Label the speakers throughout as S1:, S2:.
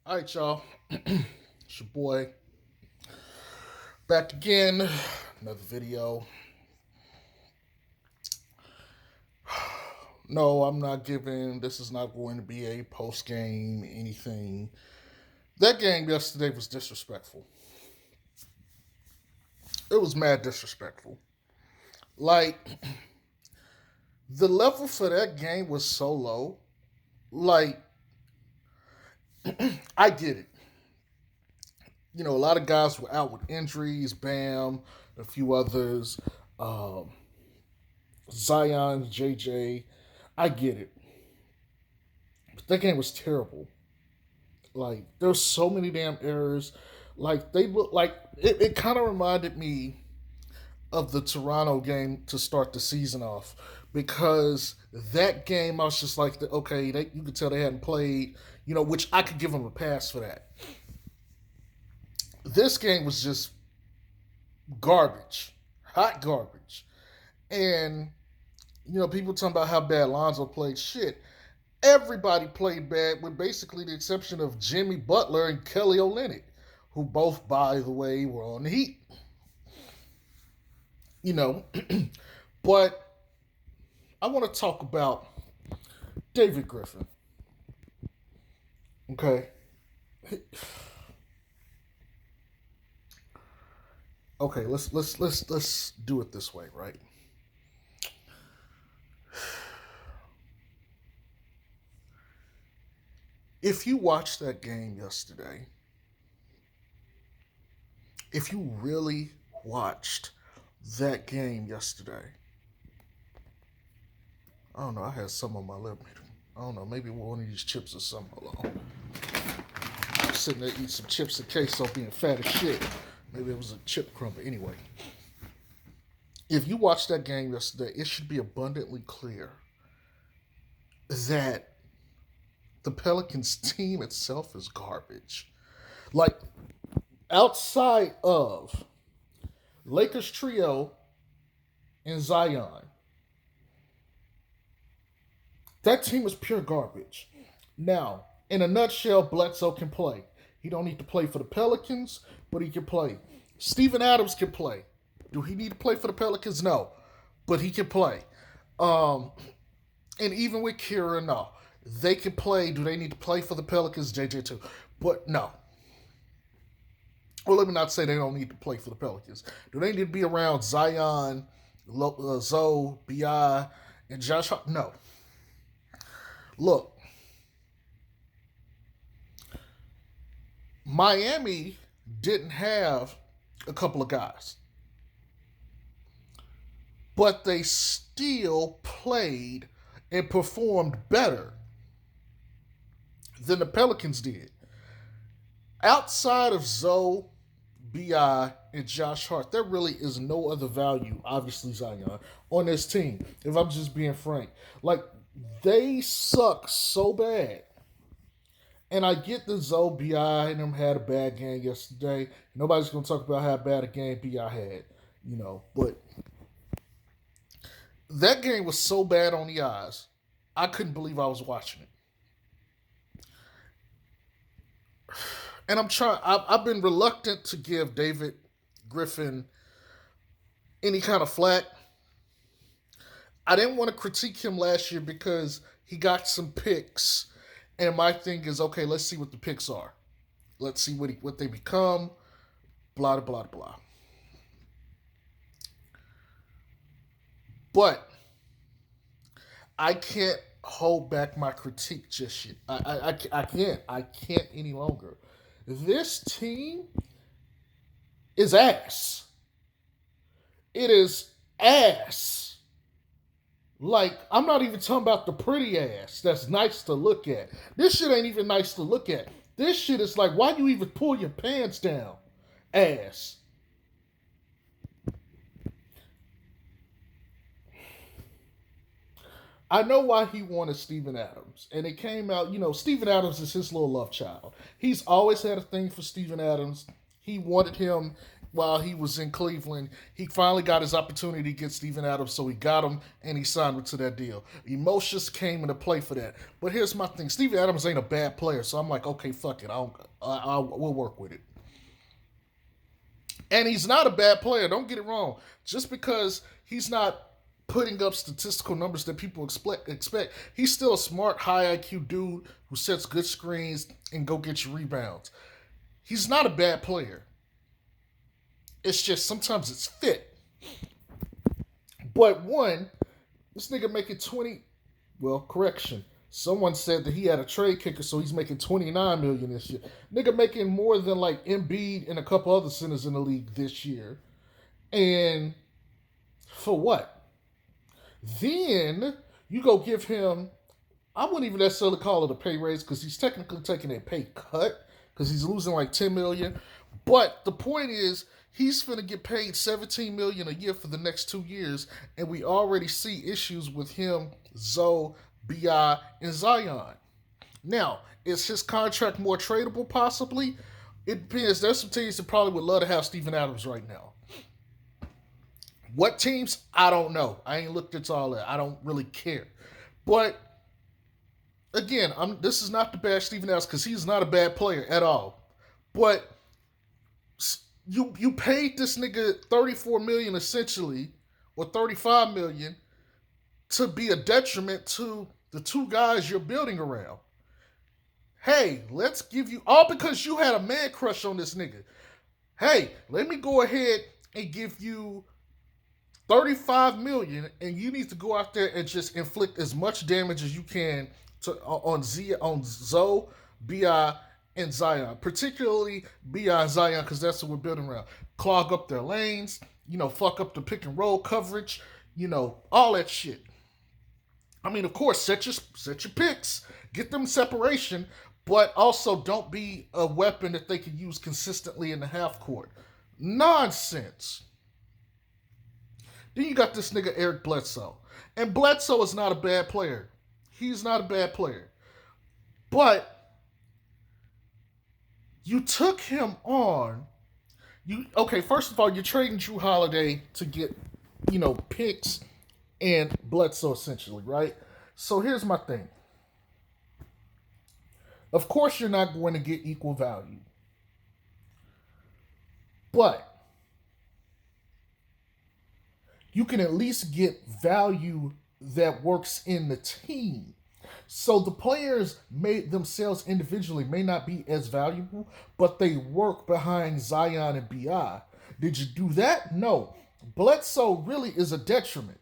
S1: All right, y'all. It's your boy back again. Another video. No, I'm not giving. This is not going to be a post game anything. That game yesterday was disrespectful. It was mad disrespectful. Like the level for that game was so low. Like I get it. A lot of guys were out with injuries. Bam, a few others. Um, Zion, JJ. I get it. But that game was terrible. Like there's so many damn errors. Like they look like it kind of reminded me of the Toronto game to start the season off because that game I was just like, okay, you could tell they hadn't played, which I could give them a pass for that. This game was just garbage, hot garbage, and people talking about how bad Lonzo played. Shit, everybody played bad, with basically the exception of Jimmy Butler and Kelly Olynyk, who both, by the way, were on the Heat. You know, but I want to talk about David Griffin. Okay. Okay, let's do it this way, right? If you watched that game yesterday, if you really watched that game yesterday, I don't know, I had some on my lip. I don't know, maybe one of these chips or something. Hold on. I'm sitting there eating some chips in case of being fat as shit. Maybe it was a chip crumb, but anyway. If you watched that game yesterday, it should be abundantly clear that the Pelicans team itself is garbage. Like, outside of Lakers trio and Zion, that team is pure garbage. Now, in a nutshell, Bledsoe can play. He don't need to play for the Pelicans, but he can play. Steven Adams can play. Do he need to play for the Pelicans? No, but he can play. Um, and even with Kira, no, they can play. Do they need to play for the Pelicans? JJ too, but no. Well, let me not say they don't need to play for the Pelicans. Do they need to be around Zion, Zoe, Bi, and Josh Hart? No. Look, Miami didn't have a couple of guys, but they still played and performed better than the Pelicans did. Outside of Zoe, Bi, and Josh Hart, there really is no other value, obviously Zion, on this team. If I'm just being frank, like they suck so bad. And I get the Zoe, Bi, and them had a bad game yesterday. Nobody's gonna talk about how bad a game Bi had, But that game was so bad on the eyes, I couldn't believe I was watching it. And I've been reluctant to give David Griffin any kind of flack. I didn't want to critique him last year because he got some picks, and my thing is, okay, let's see what the picks are. Let's see what they become. Blah blah blah. But I can't hold back my critique just yet. I can't. I can't any longer. This team is ass. It is ass. Like, I'm not even talking about the pretty ass that's nice to look at. This shit ain't even nice to look at. This shit is like, why you even pull your pants down? Ass. I know why he wanted Steven Adams. And it came out, Steven Adams is his little love child. He's always had a thing for Steven Adams. He wanted him while he was in Cleveland. He finally got his opportunity to get Steven Adams, so he got him and he signed him to that deal. Emotions came into play for that. But here's my thing: Steven Adams ain't a bad player, so I'm like, okay, fuck it, we'll work with it. And he's not a bad player. Don't get it wrong. Just because he's not putting up statistical numbers that people expect, he's still a smart, high IQ dude who sets good screens and go get you rebounds. He's not a bad player. It's just sometimes it's fit. But one, this nigga making 20. Well, correction. Someone said that he had a trade kicker, so he's making 29 million this year. Nigga making more than like Embiid and a couple other centers in the league this year. And for what? Then you go give him, I wouldn't even necessarily call it a pay raise because he's technically taking a pay cut because he's losing like 10 million. But the point is, he's finna get paid 17 million a year for the next 2 years, and we already see issues with him, Zoe, Bi, and Zion. Now, is his contract more tradable? Possibly. It depends. There's some teams that probably would love to have Steven Adams right now. What teams? I don't know. I ain't looked into all that. I don't really care. But again, this is not to bash Steven Adams because he's not a bad player at all. But you paid this nigga 34 million essentially, or 35 million, to be a detriment to the two guys you're building around. Hey, let's give you all because you had a man crush on this nigga. Hey, let me go ahead and give you 35 million, and you need to go out there and just inflict as much damage as you can on Zoe, Bi, and Zion, particularly Bi and Zion, because that's what we're building around. Clog up their lanes, fuck up the pick and roll coverage, all that shit. I mean, of course, set your picks, get them separation, but also don't be a weapon that they can use consistently in the half court. Nonsense. Then you got this nigga Eric Bledsoe. And Bledsoe is not a bad player. He's not a bad player. But you took him on. First of all, you're trading Jrue Holiday to get, picks and Bledsoe essentially, right? So here's my thing. Of course you're not going to get equal value. But you can at least get value that works in the team. So the players themselves individually may not be as valuable, but they work behind Zion and Bi. Did you do that? No. Bledsoe really is a detriment.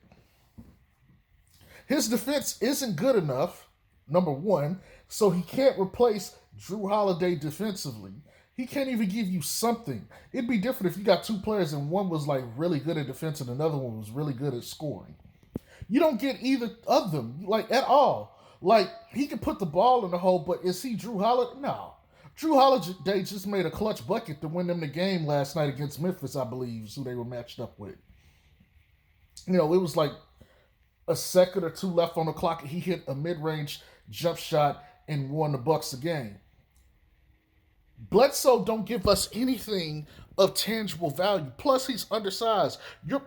S1: His defense isn't good enough, number one, so he can't replace Jrue Holiday defensively. He can't even give you something. It'd be different if you got two players and one was like really good at defense and another one was really good at scoring. You don't get either of them, like, at all. Like, he can put the ball in the hole, but is he Jrue Holiday? No. Jrue Holiday just made a clutch bucket to win them the game last night against Memphis, I believe, is who they were matched up with. It was like a second or two left on the clock, and he hit a mid-range jump shot and won the Bucks the game. Bledsoe don't give us anything of tangible value. Plus, he's undersized.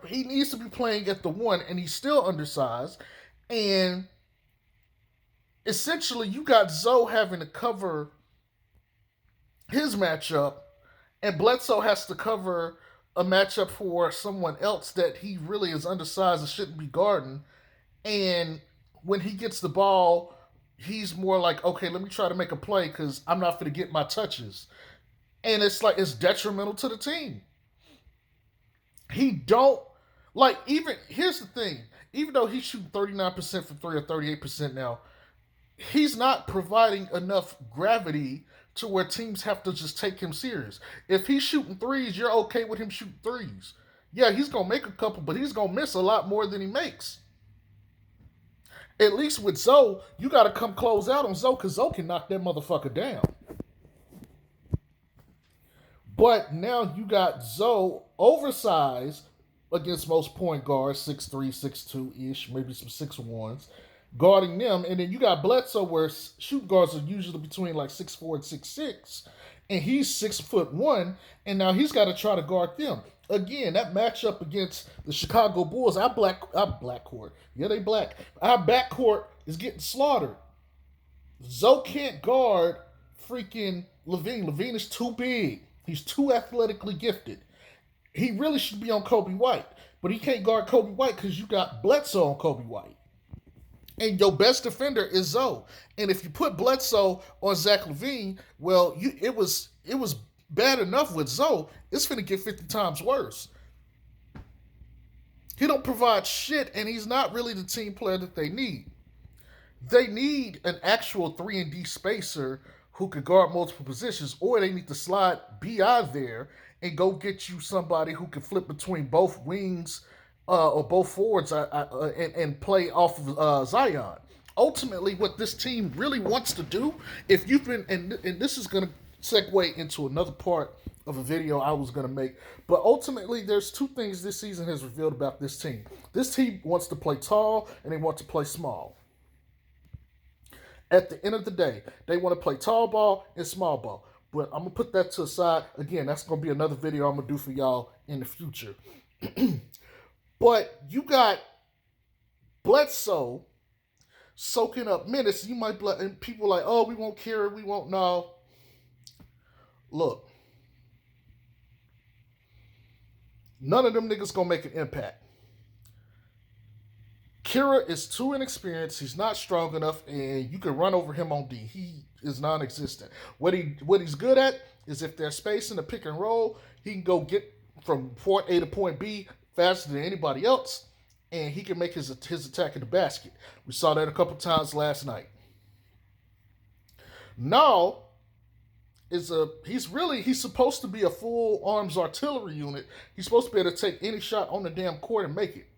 S1: He needs to be playing at the one, and he's still undersized. And essentially, you got Zoe having to cover his matchup, and Bledsoe has to cover a matchup for someone else that he really is undersized and shouldn't be guarding. And when he gets the ball, he's more like, okay, let me try to make a play because I'm not going to get my touches. And it's like, it's detrimental to the team. Here's the thing. Even though he's shooting 39% from 3 or 38% now, he's not providing enough gravity to where teams have to just take him serious. If he's shooting threes, you're okay with him shooting threes. Yeah, he's going to make a couple, but he's going to miss a lot more than he makes. At least with Zoe, you got to come close out on Zoe because Zoe can knock that motherfucker down. But now you got Zoe oversized against most point guards, 6'3", 6'2-ish, maybe some 6'1s, guarding them. And then you got Bledsoe where shoot guards are usually between like 6'4 and 6'6. and he's 6'1", and now he's got to try to guard them. Again, that matchup against the Chicago Bulls, our blackcourt, yeah, they black. Our backcourt is getting slaughtered. Zoe can't guard freaking Levine. Levine is too big. He's too athletically gifted. He really should be on Kobe White, but he can't guard Kobe White because you got Bledsoe on Kobe White. And your best defender is Zoe. And if you put Bledsoe on Zach Levine, well, it was bad enough with Zoe. It's finna get 50 times worse. He don't provide shit, and he's not really the team player that they need. They need an actual 3-and-D spacer who could guard multiple positions, or they need to slide BI there and go get you somebody who can flip between both wings or both forwards and play off of Zion. Ultimately, what this team really wants to do, if you've been, and this is going to segue into another part of a video I was going to make, but ultimately, there's two things this season has revealed about this team. This team wants to play tall and they want to play small. At the end of the day, they want to play tall ball and small ball. But I'm going to put that to the side. Again, that's going to be another video I'm going to do for y'all in the future. But you got Bledsoe soaking up minutes. You might be, and people like, oh, we won't care. We won't know. Look, none of them niggas going to make an impact. Kira is too inexperienced. He's not strong enough, and you can run over him on D. He is non-existent. What he's good at is if there's space in the pick and roll, he can go get from point A to point B faster than anybody else, and he can make his attack in the basket. We saw that a couple times last night. Now he's supposed to be a full arms artillery unit. He's supposed to be able to take any shot on the damn court and make it.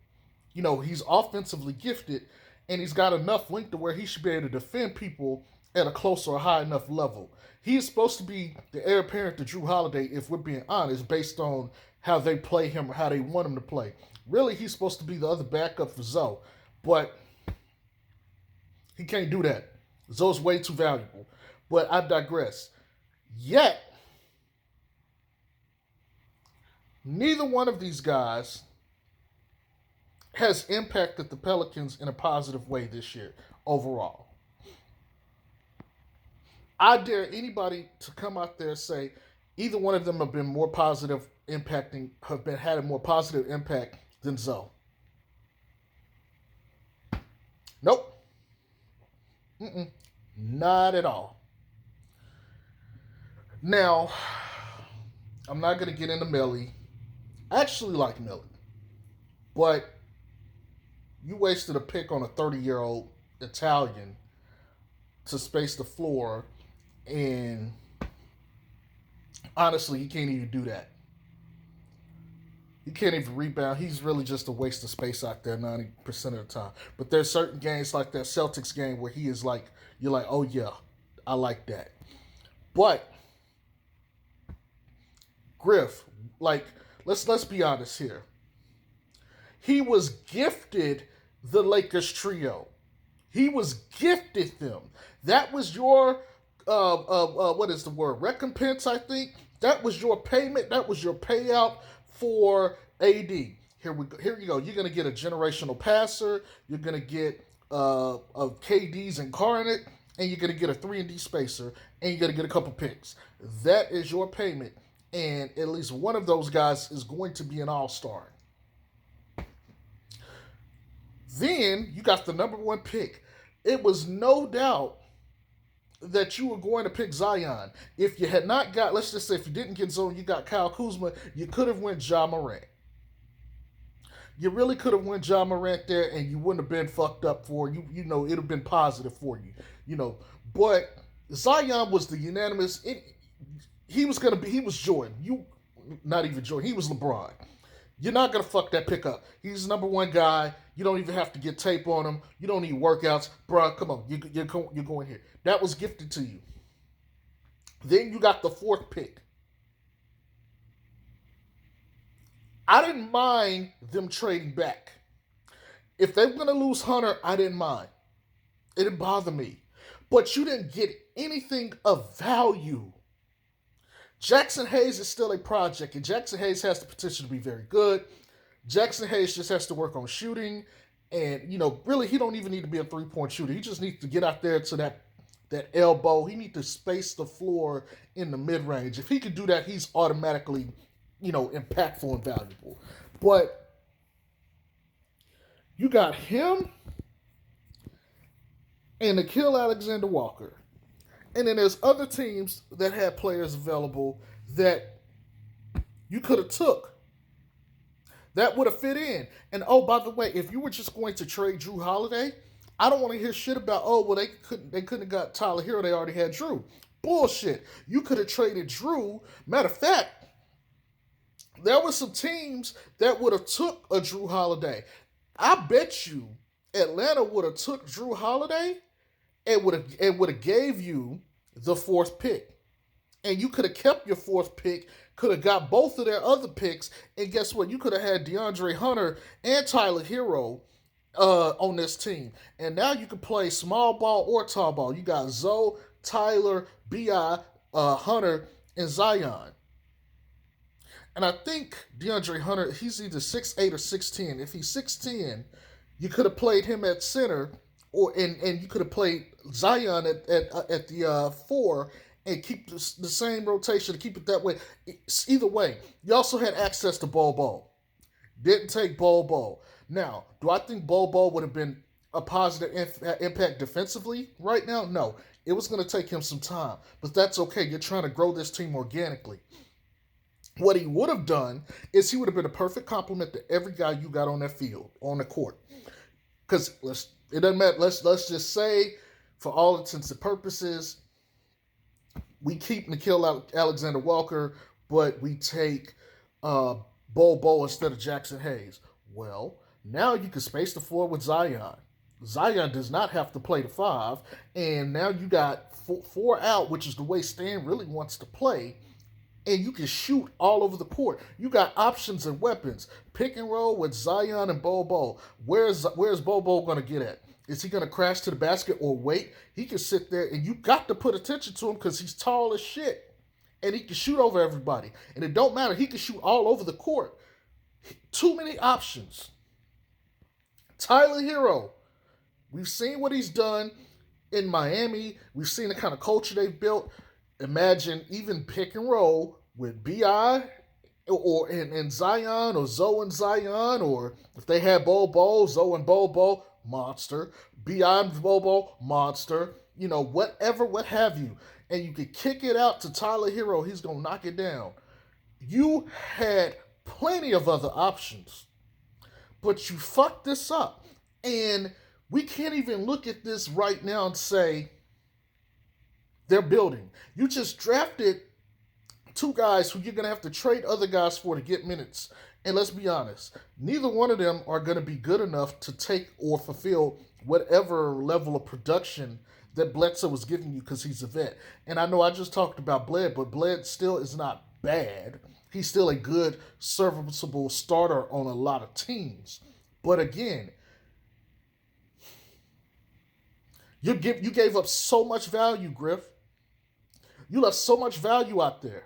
S1: You know, he's offensively gifted, and he's got enough length to where he should be able to defend people at a close or high enough level. He is supposed to be the heir apparent to Drew Holiday, if we're being honest, based on how they play him or how they want him to play. Really, he's supposed to be the other backup for Zoe, but he can't do that. Zoe's way too valuable. But I digress. Yet, neither one of these guys has impacted the Pelicans in a positive way this year overall. I dare anybody to come out there and say either one of them have been more positive impacting, had a more positive impact than Zoe. Nope. Not at all. Now, I'm not going to get into Melly. I actually like Melly. But you wasted a pick on a 30-year-old Italian to space the floor, and honestly, he can't even do that. He can't even rebound. He's really just a waste of space out there 90% of the time. But there's certain games like that Celtics game where he is like, you're like, oh yeah, I like that. But Griff, like, let's be honest here. He was gifted the Lakers trio. He was gifted them. That was your what is the word? Recompense, I think. That was your payment. That was your payout for AD. Here you go. You're gonna get a generational passer. You're gonna get a KD's incarnate, and you're gonna get a 3-and-D spacer, and you're gonna get a couple picks. That is your payment, and at least one of those guys is going to be an all-star. Then you got the number one pick. It was no doubt that you were going to pick Zion. If you had not got, let's just say if you didn't get Zion, you got Kyle Kuzma, you could have went Ja Morant. You really could have went Ja Morant there, and you wouldn't have been fucked up for you. You know, it would have been positive for you. You know, but Zion was the unanimous. He was Jordan. Not even Jordan. He was LeBron. You're not going to fuck that pick up. He's the number one guy. You don't even have to get tape on him. You don't need workouts. Bruh, come on. You're going here. That was gifted to you. Then you got the fourth pick. I didn't mind them trading back. If they were going to lose Hunter, I didn't mind. It didn't bother me. But you didn't get anything of value Jackson Hayes is still a project, and Jackson Hayes has the potential to be very good. Jackson Hayes just has to work on shooting, and really, he don't even need to be a 3-point shooter. He just needs to get out there to that elbow. He needs to space the floor in the mid range. If he could do that, he's automatically, impactful and valuable. But you got him and Nickeil Alexander-Walker. And then there's other teams that had players available that you could have took. That would have fit in. And oh, by the way, if you were just going to trade Jrue Holiday, I don't want to hear shit about, oh, well, they couldn't have got Tyler Hero. They already had Jrue. Bullshit. You could have traded Jrue. Matter of fact, there were some teams that would have took a Jrue Holiday. I bet you Atlanta would have took Jrue Holiday and would have gave you the 4th pick. And you could have kept your 4th pick, could have got both of their other picks, and guess what? You could have had DeAndre Hunter and Tyler Hero on this team. And now you can play small ball or tall ball. You got Zoe, Tyler, B.I., Hunter, and Zion. And I think DeAndre Hunter, he's either 6'8 or 6'10. If he's 6'10, you could have played him at center, and you could have played Zion at the 4 and keep the same rotation to keep it that way. Either way, you also had access to Bol Bol. Didn't take Bol Bol. Now, do I think Bol Bol would have been a positive impact defensively right now? No. It was going to take him some time. But that's okay. You're trying to grow this team organically. What he would have done is he would have been a perfect complement to every guy you got on that field, on the court. Because it doesn't matter. Let's just say, for all intents and purposes, we keep Nickeil Alexander-Walker, but we take Bol Bol instead of Jackson Hayes. Well, now you can space the floor with Zion. Zion does not have to play the 5, and now you got 4 out, which is the way Stan really wants to play, and you can shoot all over the court. You got options and weapons. Pick and roll with Zion and Bol Bol. Where's Bol Bol going to get at? Is he going to crash to the basket or wait? He can sit there, and you got to put attention to him because he's tall as shit. And he can shoot over everybody. And it don't matter. He can shoot all over the court. Too many options. Tyler Hero. We've seen what he's done in Miami. We've seen the kind of culture they've built. Imagine even pick and roll with B.I. and Zion, or Zoe and Zion, or if they had Bol Bol, Zoe and Bol Bol, monster. B.I. and Bol Bol, monster. Whatever, what have you. And you could kick it out to Tyler Hero. He's going to knock it down. You had plenty of other options. But you fucked this up. And we can't even look at this right now and say they're building. You just drafted 2 guys who you're going to have to trade other guys for to get minutes. And let's be honest, neither one of them are going to be good enough to take or fulfill whatever level of production that Bledsoe was giving you because he's a vet. And I know I just talked about Bled, but Bled still is not bad. He's still a good, serviceable starter on a lot of teams. But again, you gave up so much value, Griff. You left so much value out there.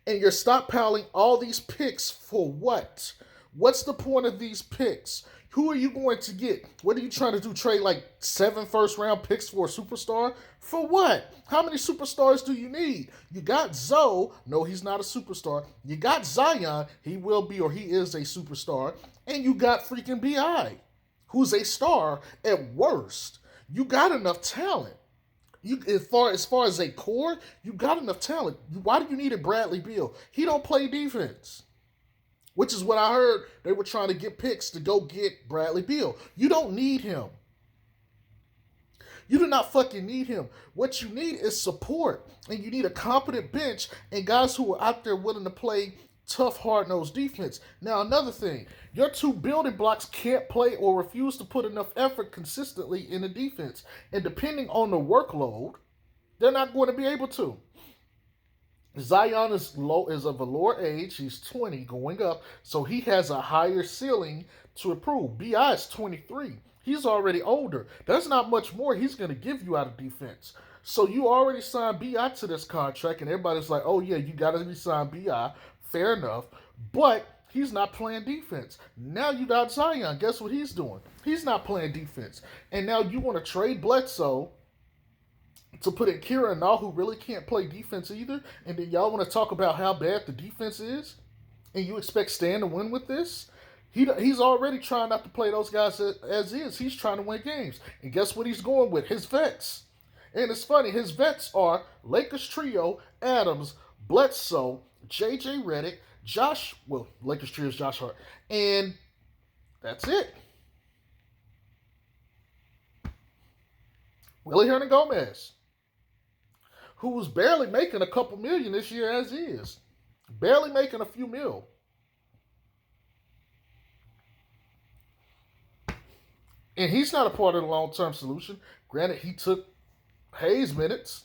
S1: And you're stockpiling all these picks for what? What's the point of these picks? Who are you going to get? What are you trying to do? Trade like 7 first-round picks for a superstar? For what? How many superstars do you need? You got Zoe. No, he's not a superstar. You got Zion. He will be, or he is a superstar. And you got freaking B.I., who's a star at worst. You got enough talent. As far as a core, you got enough talent. Why do you need a Bradley Beal? He don't play defense. Which is what I heard. They were trying to get picks to go get Bradley Beal. You don't need him. You do not fucking need him. What you need is support. And you need a competent bench and guys who are out there willing to play tough, hard-nosed defense. Now, another thing. Your 2 building blocks can't play or refuse to put enough effort consistently in the defense. And depending on the workload, they're not going to be able to. Zion is of a lower age. He's 20 going up. So he has a higher ceiling to improve. B.I. is 23. He's already older. There's not much more he's going to give you out of defense. So you already signed BI to this contract, and everybody's like, oh, yeah, you got to re-sign BI. Fair enough. But he's not playing defense. Now you got Zion. Guess what he's doing? He's not playing defense. And now you want to trade Bledsoe to put in Kira and all who really can't play defense either, and then y'all want to talk about how bad the defense is, and you expect Stan to win with this? He's already trying not to play those guys as is. He's trying to win games. And guess what he's going with? His vets. And it's funny, his vets are Lakers trio, Adams, Bledsoe, JJ Redick, Lakers trio is Josh Hart, and that's it. Willie Hernangomez, who was barely making a couple million this year as is. Barely making a few mil. And he's not a part of the long-term solution. Granted, he took Hayes minutes,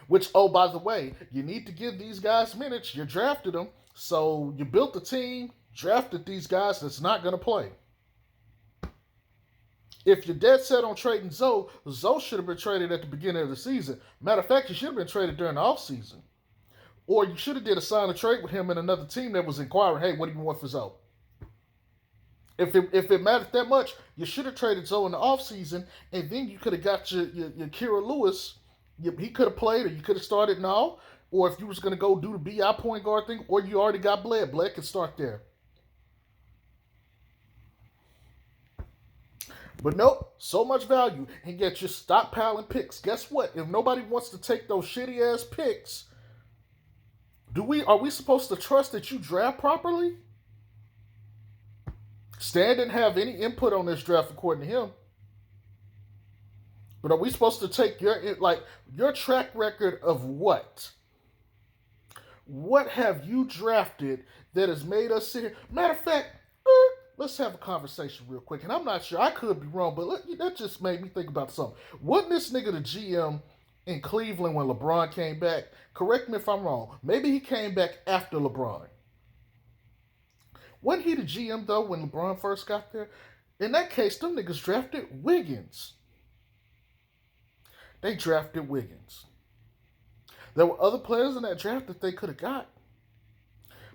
S1: which, oh, by the way, you need to give these guys minutes. You drafted them. So you built the team, drafted these guys that's not going to play. If you're dead set on trading Zoe should have been traded at the beginning of the season. Matter of fact, he should have been traded during the offseason. Or you should have did a sign a trade with him and another team that was inquiring, hey, what do you want for Zoe? If it mattered that much, you should have traded Zoe in the offseason, and then you could have got your Kira Lewis. He could have played, or you could have started now. Or if you was going to go do the BI point guard thing, or you already got Bled. Bled could start there. But nope, so much value, and yet you stockpiling picks. Guess what? If nobody wants to take those shitty ass picks, are we supposed to trust that you draft properly? Stan didn't have any input on this draft according to him. But are we supposed to take your track record of what? What have you drafted that has made us sit here? Matter of fact, let's have a conversation real quick. And I'm not sure, I could be wrong, but that just made me think about something. Wasn't this nigga the GM in Cleveland when LeBron came back? Correct me if I'm wrong. Maybe he came back after LeBron. Wasn't he the GM, though, when LeBron first got there? In that case, them niggas drafted Wiggins. They drafted Wiggins. There were other players in that draft that they could have got,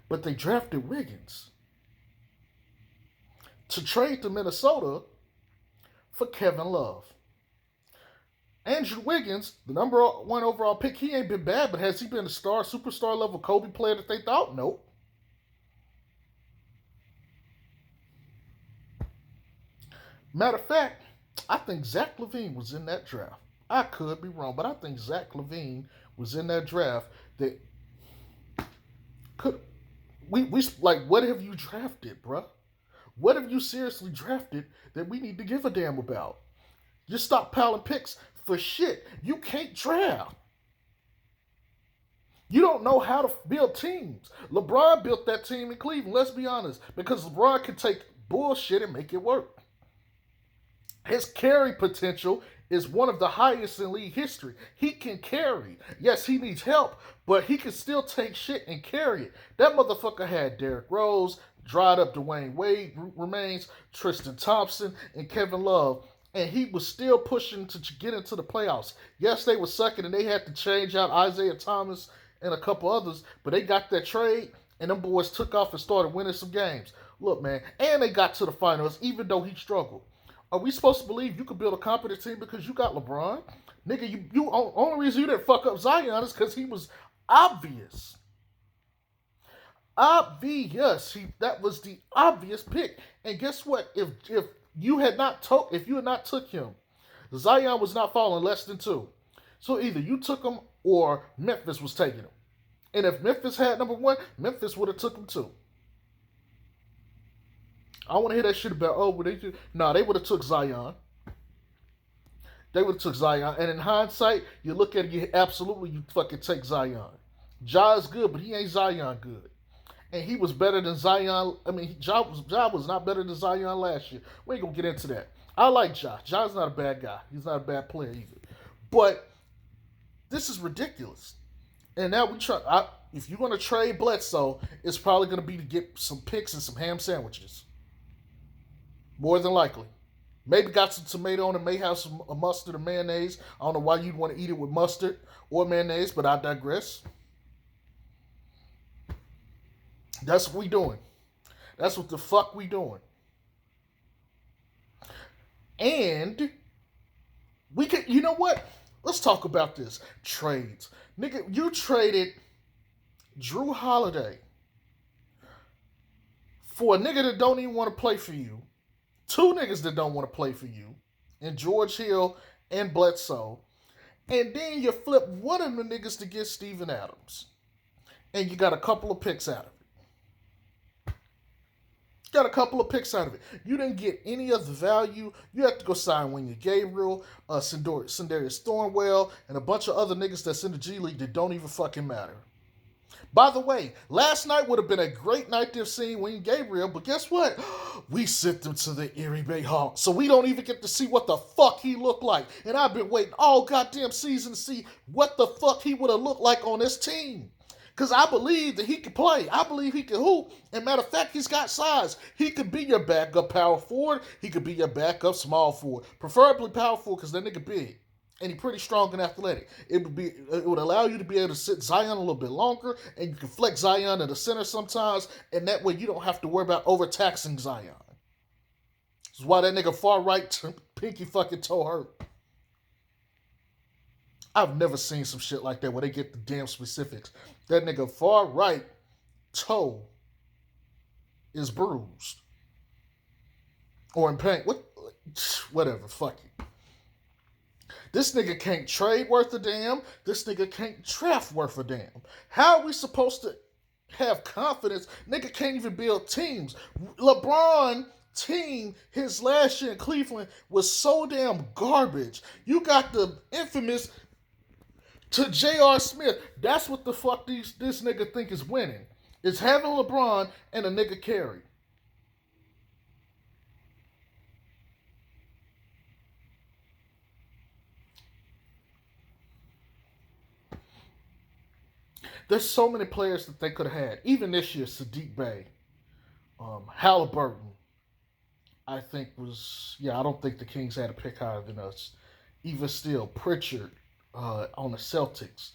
S1: but they drafted Wiggins to trade to Minnesota for Kevin Love. Andrew Wiggins, the number one overall pick, he ain't been bad, but has he been a superstar level Kobe player that they thought? Nope. Matter of fact, I think Zach LaVine was in that draft. I could be wrong, but I think Zach LaVine was in that draft that could. What have you drafted, bruh? What have you seriously drafted that we need to give a damn about? You stockpiling picks for shit. You can't draft. You don't know how to build teams. LeBron built that team in Cleveland, let's be honest, because LeBron can take bullshit and make it work. His carry potential is one of the highest in league history. He can carry. Yes, he needs help, but he can still take shit and carry it. That motherfucker had Derrick Rose, dried up Dwayne Wade remains, Tristan Thompson, and Kevin Love, and he was still pushing to get into the playoffs. Yes, they were sucking, and they had to change out Isaiah Thomas and a couple others, but they got that trade, and them boys took off and started winning some games. Look, man, and they got to the finals, even though he struggled. Are we supposed to believe you could build a competent team because you got LeBron? Nigga, you only reason you didn't fuck up Zion is because he was obvious. Obvious. That was the obvious pick. And guess what? If you had not took him, Zion was not falling less than 2. So either you took him or Memphis was taking him. And if Memphis had number 1, Memphis would have took him too. I want to hear that shit about, they would have took Zion. They would have took Zion. And in hindsight, you look at it, you fucking take Zion. Ja is good, but he ain't Zion good. And he was better than Zion. I mean, Ja was not better than Zion last year. We ain't going to get into that. I like Ja. Ja's not a bad guy. He's not a bad player either. But this is ridiculous. And now if you're going to trade Bledsoe, it's probably going to be to get some picks and some ham sandwiches. More than likely. Maybe got some tomato on it, may have some mustard or mayonnaise. I don't know why you'd want to eat it with mustard or mayonnaise, but I digress. That's what we doing. That's what the fuck we doing. And we could, you know what? Let's talk about this. Trades. Nigga, you traded Drew Holiday for a nigga that don't even want to play for you. Two niggas that don't want to play for you. And George Hill and Bledsoe. And then you flip one of the niggas to get Steven Adams. And you got a couple of picks out of it. Got a couple of picks out of it. You didn't get any of the value. You have to go sign Wanya Gabriel, Sindarius Thornwell, and a bunch of other niggas that's in the G League that don't even fucking matter. By the way, last night would have been a great night to have seen Wanya Gabriel, but guess what? We sent him to the Erie Bay Hawks, so we don't even get to see what the fuck he looked like. And I've been waiting all goddamn season to see what the fuck he would have looked like on this team. Because I believe that he can play. I believe he can hoop. And matter of fact, he's got size. He could be your backup power forward. He could be your backup small forward. Preferably power forward because that nigga big. And he's pretty strong and athletic. It would allow you to be able to sit Zion a little bit longer. And you can flex Zion to the center sometimes. And that way you don't have to worry about overtaxing Zion. This is why that nigga far right pinky fucking toe hurt. I've never seen some shit like that where they get the damn specifics. That nigga far right toe is bruised. Or in pain. Whatever, fuck it. This nigga can't trade worth a damn. This nigga can't draft worth a damn. How are we supposed to have confidence? Nigga can't even build teams. LeBron team his last year in Cleveland was so damn garbage. You got the infamous to J.R. Smith. That's what the fuck this nigga think is winning. It's having LeBron and a nigga carry. There's so many players that they could have had. Even this year, Sadiq Bey, Halliburton, I think I don't think the Kings had a pick higher than us. Even still, Pritchard on the Celtics.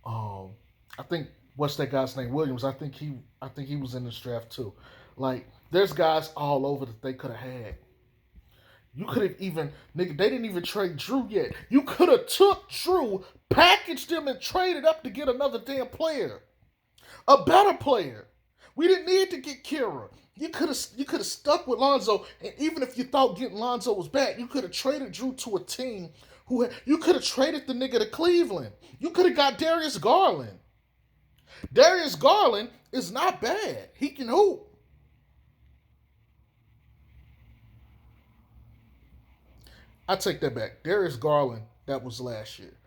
S1: I think what's that guy's name? Williams. I think he was in this draft too. Like, there's guys all over that they could have had. You could have even, nigga, they didn't even trade Drew yet. You could have took Drew, packaged him, and traded up to get another damn player. A better player. We didn't need to get Kira. You could have stuck with Lonzo, and even if you thought getting Lonzo was bad, you could have traded Drew to a team you could have traded the nigga to Cleveland. You could have got Darius Garland. Darius Garland is not bad. He can hoop. I take that back. Darius Garland, that was last year.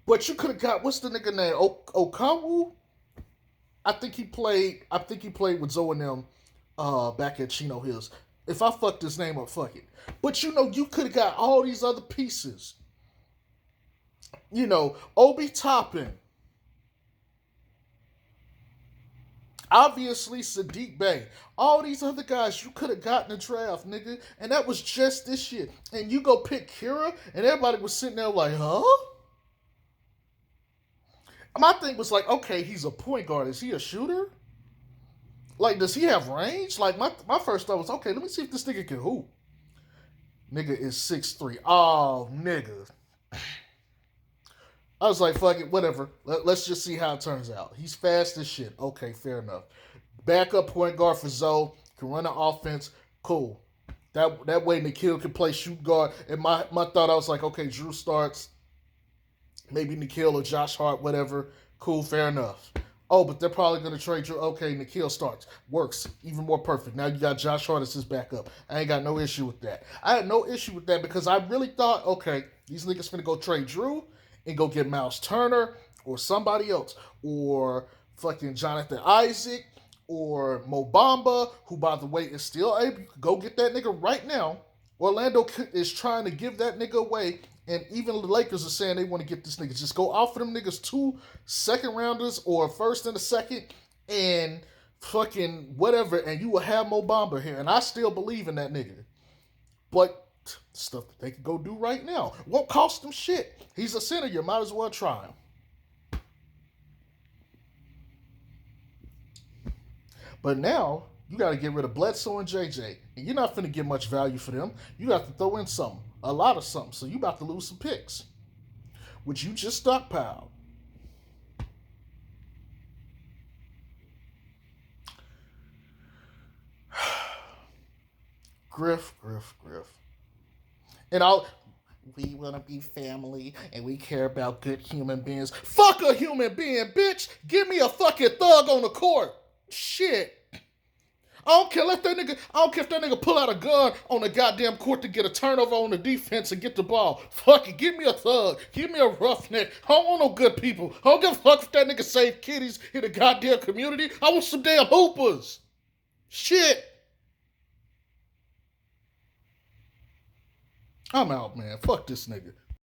S1: But you could have got, what's the nigga name? Okawu? I think he played with Zoe and them back at Chino Hills. If I fucked his name up, fuck it. But you could have got all these other pieces. Obi Toppin. Obviously, Sadiq Bey. All these other guys you could have gotten a draft, nigga. And that was just this year. And you go pick Kira, and everybody was sitting there like, huh? My thing was like, okay, he's a point guard. Is he a shooter? Like, does he have range? Like, my first thought was, okay, let me see if this nigga can hoop. Nigga is 6'3". Oh, nigga. I was like, fuck it, whatever. Let's just see how it turns out. He's fast as shit. Okay, fair enough. Backup point guard for Zoe. Can run the offense. Cool. That way Nikhil can play shoot guard. And my thought, I was like, okay, Drew starts. Maybe Nikhil or Josh Hart, whatever. Cool, fair enough. Oh, but they're probably going to trade Drew. Okay, Nikhil starts. Works. Even more perfect. Now you got Josh Hart as his backup. I ain't got no issue with that. I had no issue with that because I really thought, okay, these niggas finna go trade Drew and go get Miles Turner or somebody else. Or fucking Jonathan Isaac or Mo Bamba, who, by the way, is still able to go get that nigga right now. Orlando is trying to give that nigga away, and even the Lakers are saying they want to get this nigga. Just go offer them niggas 2 second rounders or a first and a second and fucking whatever, and you will have Mo Bamba here. And I still believe in that nigga. But Stuff that they could go do right now. Won't cost them shit. He's a center. You might as well try him. But now you got to get rid of Bledsoe and JJ, and you're not finna get much value for them. You got to throw in something, a lot of something. So you about to lose some picks, which you just stockpiled. Griff. And we want to be family and we care about good human beings. Fuck a human being, bitch. Give me a fucking thug on the court. Shit. I don't care if that nigga pull out a gun on the goddamn court to get a turnover on the defense and get the ball. Fuck it, give me a thug. Give me a roughneck. I don't want no good people. I don't give a fuck if that nigga save kitties in the goddamn community. I want some damn hoopers. Shit. I'm out, man. Fuck this nigga.